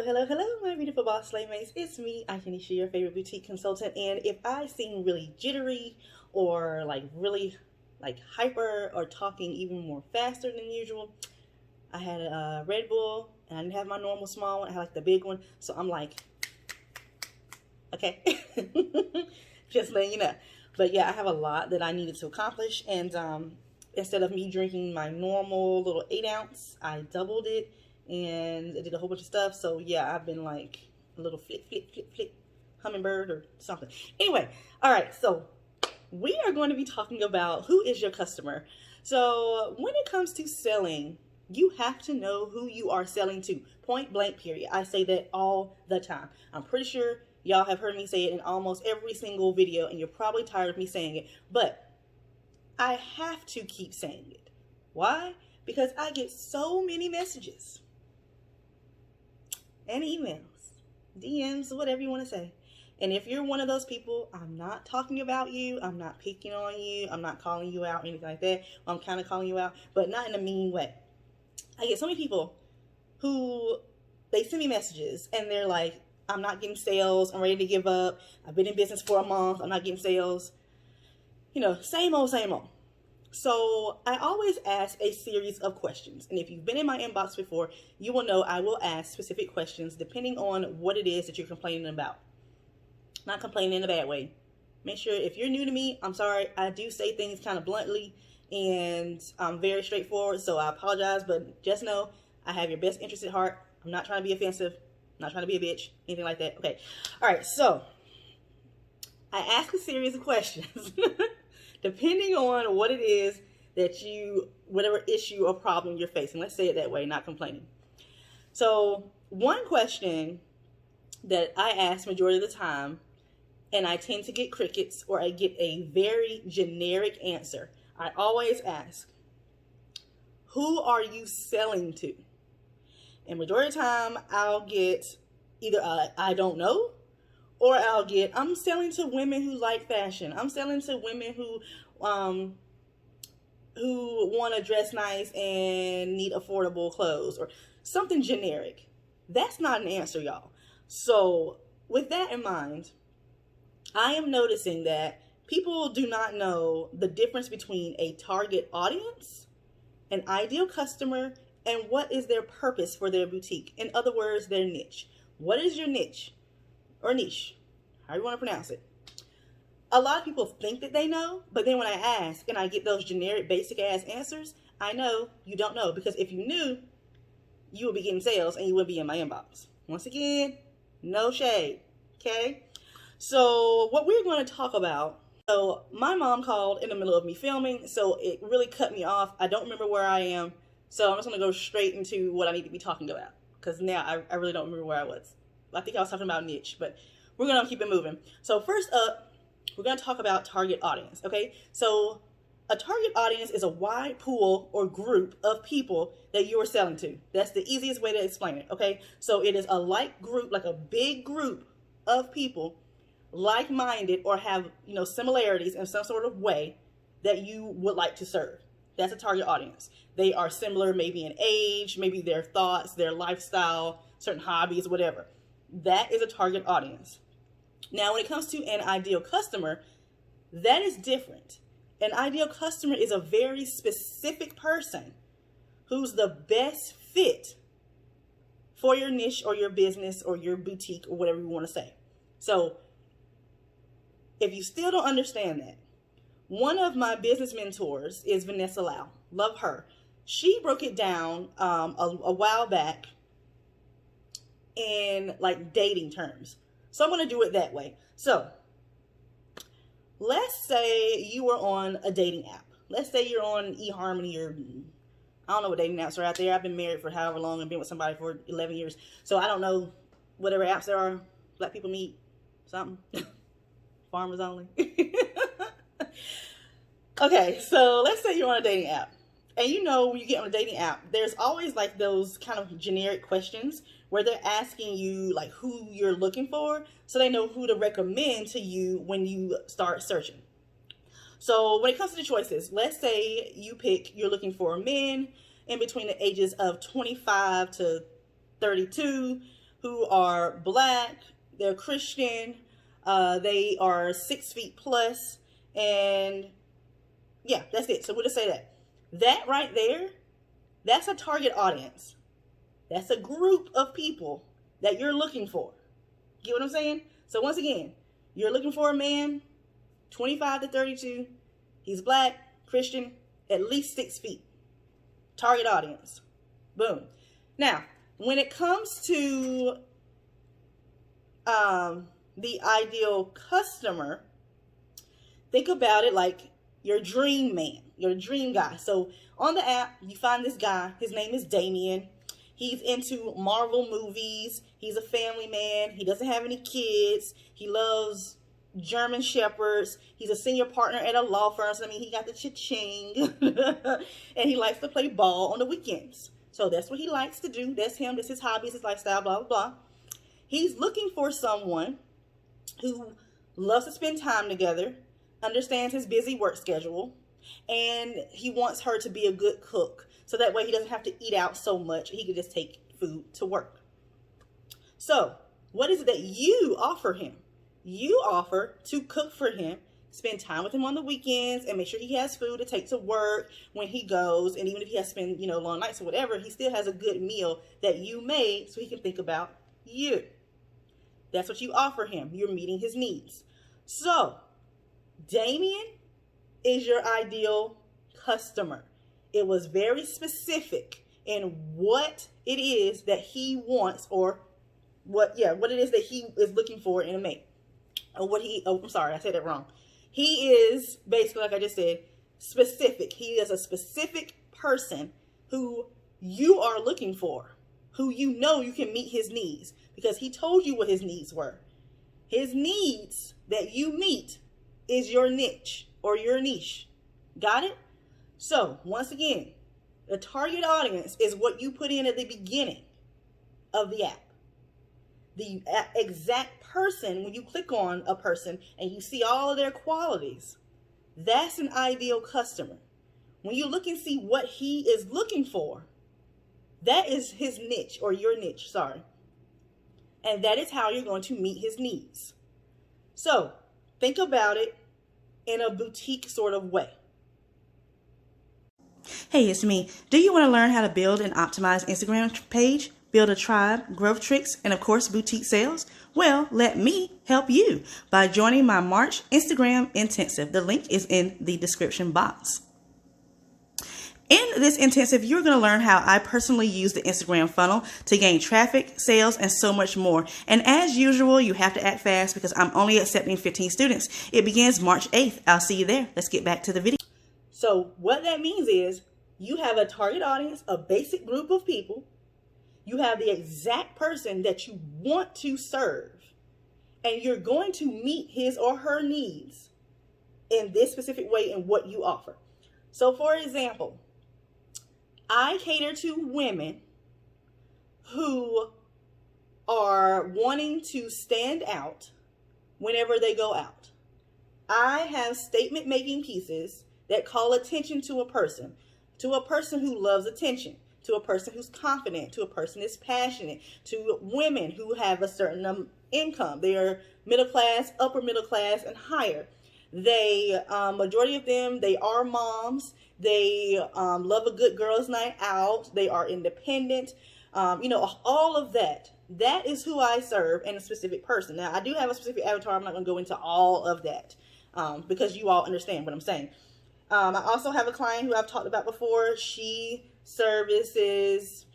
Hello, my beautiful boss slaymates. It's me, Aisha, your favorite boutique consultant. And if I seem really jittery or really hyper or talking even more faster than usual, I had a Red Bull and I didn't have my normal small one. I had the big one. So I'm okay, just letting you know. But yeah, I have a lot that I needed to accomplish. And instead of me drinking my normal little 8-ounce, I doubled it. And I did a whole bunch of stuff. So yeah, I've been like a little flip, hummingbird or something. Anyway, all right. So we are going to be talking about who is your customer. So when it comes to selling, you have to know who you are selling to. Point blank, period. I say that all the time. I'm pretty sure y'all have heard me say it in almost every single video, and you're probably tired of me saying it. But I have to keep saying it. Why? Because I get so many messages and emails, DMs, whatever you want to say. And if you're one of those people, I'm not talking about you. I'm not picking on you. I'm not calling you out or anything like that. I'm kind of calling you out, but not in a mean way. I get so many people who, they send me messages and they're like, I'm not getting sales. I'm ready to give up. I've been in business for a month. I'm not getting sales. You know, same old, same old. So I always ask a series of questions. And if you've been in my inbox before, you will know I will ask specific questions depending on what it is that you're complaining about. Not complaining in a bad way. Make sure if you're new to me, I'm sorry. I do say things kind of bluntly and I'm very straightforward. So I apologize, but just know I have your best interest at heart. I'm not trying to be offensive. I'm not trying to be a bitch, anything like that. Okay. All right. So I ask a series of questions. Depending on what it is that whatever issue or problem you're facing. Let's say it that way, not complaining. So one question that I ask majority of the time, and I tend to get crickets or I get a very generic answer. I always ask, who are you selling to? And majority of the time I'll get either I don't know, or I'll get, I'm selling to women who like fashion. I'm selling to women who want to dress nice and need affordable clothes or something generic. That's not an answer, y'all. So with that in mind, I am noticing that people do not know the difference between a target audience, an ideal customer, and what is their purpose for their boutique. In other words, their niche. What is your niche? Or niche, however you want to pronounce it. A lot of people think that they know, but then when I ask and I get those generic basic ass answers, I know you don't know, because if you knew, you would be getting sales and you would be in my inbox. Once again, no shade, okay? So what we're going to talk about, so my mom called in the middle of me filming, so it really cut me off. I don't remember where I am, so I'm just going to go straight into what I need to be talking about, because now I really don't remember where I was. I think I was talking about niche, but we're going to keep it moving. So first up, we're going to talk about target audience, okay? So a target audience is a wide pool or group of people that you are selling to. That's the easiest way to explain it, okay? So it is a like group, like a big group of people, like-minded or have, similarities in some sort of way that you would like to serve. That's a target audience. They are similar maybe in age, maybe their thoughts, their lifestyle, certain hobbies, whatever. That is a target audience. Now, when it comes to an ideal customer, that is different. An ideal customer is a very specific person who's the best fit for your niche or your business or your boutique or whatever you want to say. So if you still don't understand that, one of my business mentors is Vanessa Lau. Love her. She broke it down a while back in dating terms. So I'm going to do it that way. So let's say you are on a dating app. Let's say you're on eHarmony or I don't know what dating apps are out there. I've been married for however long and been with somebody for 11 years. So I don't know whatever apps there are. Black people meet something. Farmers only. Okay, so let's say you're on a dating app. And when you get on a dating app, there's always those kind of generic questions where they're asking you who you're looking for, so they know who to recommend to you when you start searching. So when it comes to the choices, let's say you're looking for men in between the ages of 25 to 32 who are black, they're Christian, they are 6 feet plus, and yeah, that's it. So we'll just say that. That right there, that's a target audience. That's a group of people that you're looking for. Get what I'm saying? So once again, you're looking for a man, 25 to 32. He's black, Christian, at least 6 feet. Target audience. Boom. Now, when it comes to the ideal customer, think about it like your dream man, your dream guy. So on the app, you find this guy. His name is Damien. He's into Marvel movies. He's a family man. He doesn't have any kids. He loves German Shepherds. He's a senior partner at a law firm. So, I mean, he got the cha-ching. And he likes to play ball on the weekends. So that's what he likes to do. That's him. That's his hobbies, his lifestyle, blah, blah, blah. He's looking for someone who loves to spend time together, understands his busy work schedule, and he wants her to be a good cook. So that way he doesn't have to eat out so much. He can just take food to work. So what is it that you offer him? You offer to cook for him, spend time with him on the weekends, and make sure he has food to take to work when he goes. And even if he has to spend, long nights or whatever, he still has a good meal that you made so he can think about you. That's what you offer him. You're meeting his needs. So Damien is your ideal customer. It was very specific in what it is that he wants, or what it is that he is looking for in a mate. Or I'm sorry, I said that wrong. He is basically, like I just said, specific. He is a specific person who you are looking for, who you know you can meet his needs, because he told you what his needs were. His needs that you meet is your niche or your niche. Got it? So once again, the target audience is what you put in at the beginning of the app. The exact person, when you click on a person and you see all of their qualities, that's an ideal customer. When you look and see what he is looking for, that is his niche, or your niche, sorry. And that is how you're going to meet his needs. So think about it in a boutique sort of way. Hey, it's me. Do you want to learn how to build and optimize Instagram page, build a tribe, growth tricks, and of course, boutique sales? Well, let me help you by joining my March Instagram intensive. The link is in the description box. In this intensive, you're going to learn how I personally use the Instagram funnel to gain traffic, sales, and so much more. And as usual, you have to act fast because I'm only accepting 15 students. It begins March 8th. I'll see you there. Let's get back to the video. So what that means is you have a target audience, a basic group of people. You have the exact person that you want to serve, and you're going to meet his or her needs in this specific way in what you offer. So for example, I cater to women who are wanting to stand out whenever they go out. I have statement making pieces that call attention to a person who loves attention, to a person who's confident, to a person who's passionate, to women who have a certain income. They are middle class, upper middle class, and higher. They, majority of them, they are moms. They love a good girls' night out. They are independent. All of that. That is who I serve, and a specific person. Now, I do have a specific avatar. I'm not going to go into all of that because you all understand what I'm saying. I also have a client who I've talked about before. She services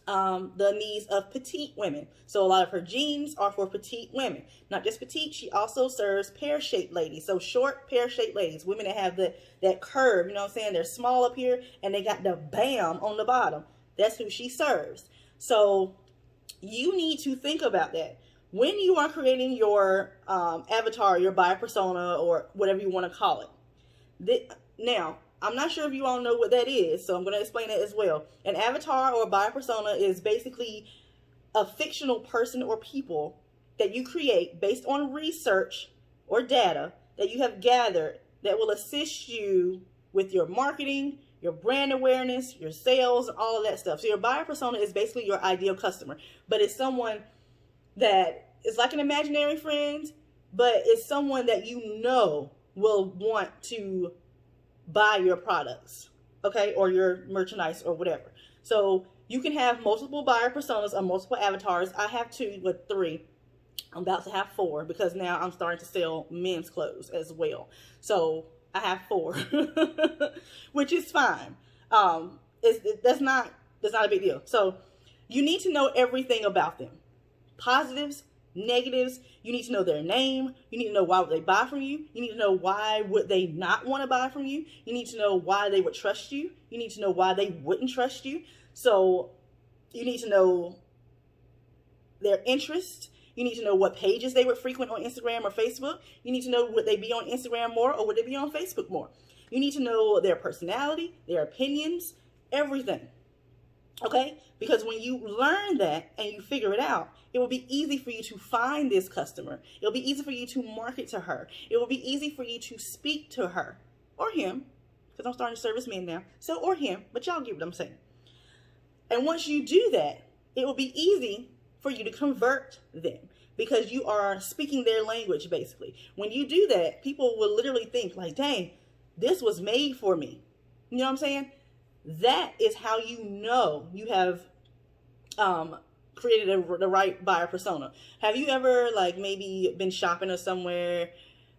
the needs of petite women. So a lot of her jeans are for petite women. Not just petite, she also serves pear-shaped ladies. So short pear-shaped ladies, women that have that curve, you know what I'm saying? They're small up here and they got the bam on the bottom. That's who she serves. So you need to think about that. When you are creating your avatar, your buyer persona, or whatever you want to call it. Now, I'm not sure if you all know what that is, so I'm going to explain it as well. An avatar or a buyer persona is basically a fictional person or people that you create based on research or data that you have gathered that will assist you with your marketing, your brand awareness, your sales, and all of that stuff. So your buyer persona is basically your ideal customer, but it's someone that is like an imaginary friend, but it's someone that you know will want to buy your products, okay, or your merchandise or whatever. So you can have multiple buyer personas or multiple avatars. I have 2 with 3. I'm about to have 4 because now I'm starting to sell men's clothes as well. So I have 4, which is fine. That's not a big deal. So you need to know everything about them. Positives, negatives. You need to know their name. You need to know why would they buy from you. You need to know why would they not want to buy from you. You need to know why they would trust you. You need to know why they wouldn't trust you. So you need to know their interests. You need to know what pages they would frequent on Instagram or Facebook. You need to know would they be on Instagram more or would they be on Facebook more. You need to know their personality, their opinions, everything. Okay? Because when you learn that and you figure it out, it will be easy for you to find this customer. It'll be easy for you to market to her. It will be easy for you to speak to her or him, because I'm starting to service men now. So, or him, but y'all get what I'm saying. And once you do that, it will be easy for you to convert them because you are speaking their language, basically. When you do that, people will literally think like, dang, this was made for me. You know what I'm saying? That is how you know you have created the right buyer persona. Have you ever like maybe been shopping or somewhere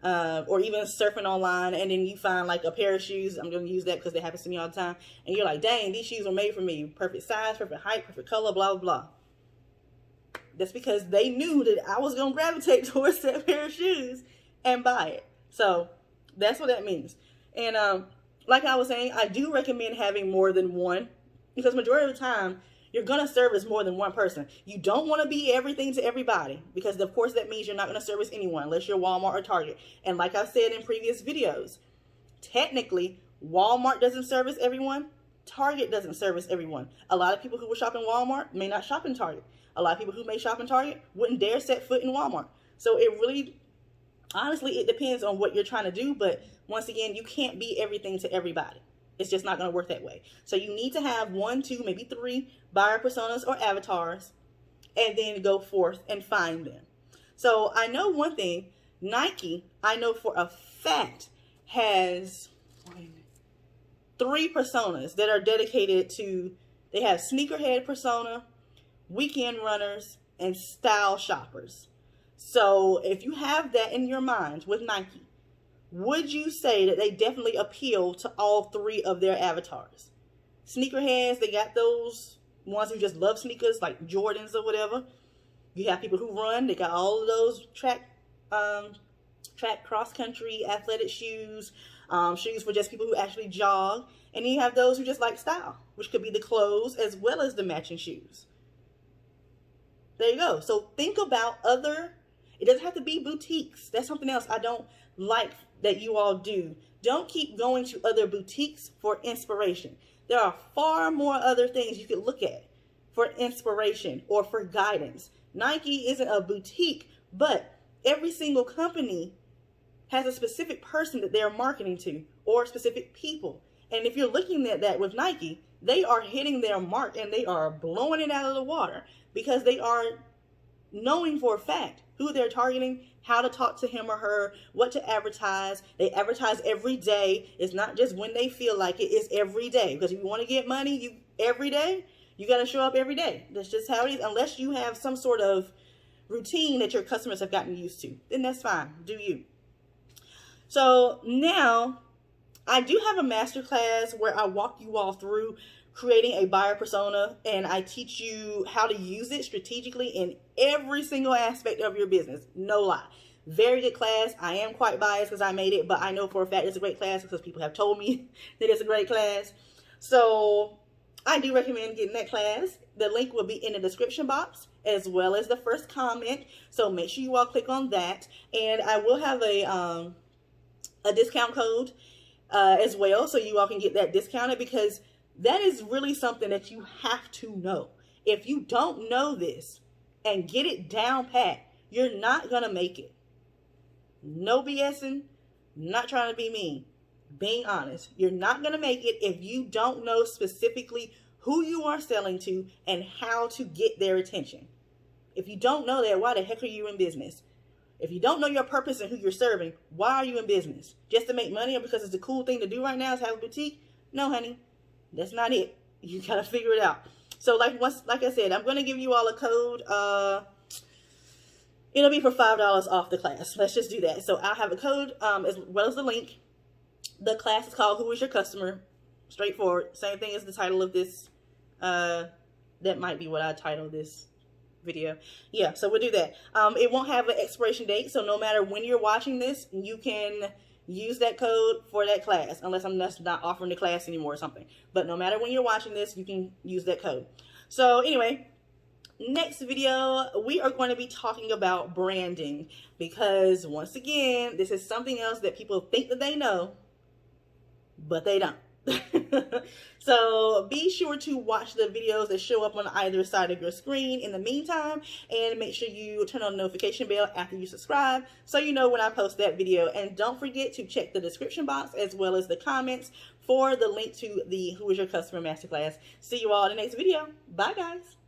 or even surfing online and then you find like a pair of shoes? I'm going to use that because it happens to me all the time. And you're like, dang, these shoes were made for me. Perfect size, perfect height, perfect color, blah, blah, blah. That's because they knew that I was going to gravitate towards that pair of shoes and buy it. So that's what that means. And like I was saying, I do recommend having more than one because majority of the time, you're going to service more than one person. You don't want to be everything to everybody because, of course, that means you're not going to service anyone unless you're Walmart or Target. And like I've said in previous videos, technically, Walmart doesn't service everyone. Target doesn't service everyone. A lot of people who will shop in Walmart may not shop in Target. A lot of people who may shop in Target wouldn't dare set foot in Walmart. So it really, honestly, it depends on what you're trying to do. But once again, you can't be everything to everybody. It's just not going to work that way. So you need to have 1, 2, maybe 3 buyer personas or avatars and then go forth and find them. So I know one thing, Nike, I know for a fact, has 3 personas that are dedicated to, they have sneakerhead persona, weekend runners, and style shoppers. So if you have that in your mind with Nike, would you say that they definitely appeal to all 3 of their avatars? Sneakerheads, they got those ones who just love sneakers, like Jordans or whatever. You have people who run, they got all of those track cross-country athletic shoes, shoes for just people who actually jog. And then you have those who just like style, which could be the clothes as well as the matching shoes. There you go. So think about it doesn't have to be boutiques. That's something else I don't like that you all do. Don't keep going to other boutiques for inspiration. There are far more other things you could look at for inspiration or for guidance. Nike isn't a boutique, but every single company has a specific person that they're marketing to or specific people. And if you're looking at that with Nike, they are hitting their mark and they are blowing it out of the water because they are knowing for a fact who they're targeting, how to talk to him or her, what to advertise. They advertise every day. It's not just when they feel like it, it's every day. Because if you want to get money every day, you got to show up every day. That's just how it is. Unless you have some sort of routine that your customers have gotten used to, then that's fine. Do you. So now I do have a masterclass where I walk you all through creating a buyer persona, and I teach you how to use it strategically in every single aspect of your business. No lie. Very good class. I am quite biased because I made it, but I know for a fact it's a great class because people have told me that it's a great class. So I do recommend getting that class. The link will be in the description box as well as the first comment. So make sure you all click on that. And I will have a discount code as well, so you all can get that discounted, because that is really something that you have to know. If you don't know this and get it down pat, you're not going to make it. No BSing, not trying to be mean. Being honest, you're not going to make it if you don't know specifically who you are selling to and how to get their attention. If you don't know that, why the heck are you in business? If you don't know your purpose and who you're serving, why are you in business? Just to make money or because it's the cool thing to do right now is have a boutique? No, honey, that's not it. You gotta figure it out. So like I said, I'm gonna give you all a code. It'll be for $5 off the class. Let's just do that. So I'll have a code as well as the link. The class is called Who is Your Customer? Straightforward. Same thing as the title of this. That might be what I title this video. Yeah, so we'll do that. It won't have an expiration date, so no matter when you're watching this, you can use that code for that class, unless I'm just not offering the class anymore or something. But no matter when you're watching this, you can use that code. So anyway, next video, we are going to be talking about branding, because once again, this is something else that people think that they know, but they don't. So be sure to watch the videos that show up on either side of your screen in the meantime, and make sure you turn on the notification bell after you subscribe so you know when I post that video. And don't forget to check the description box as well as the comments for the link to the Who is Your Customer Masterclass. See you all in the next video. Bye guys.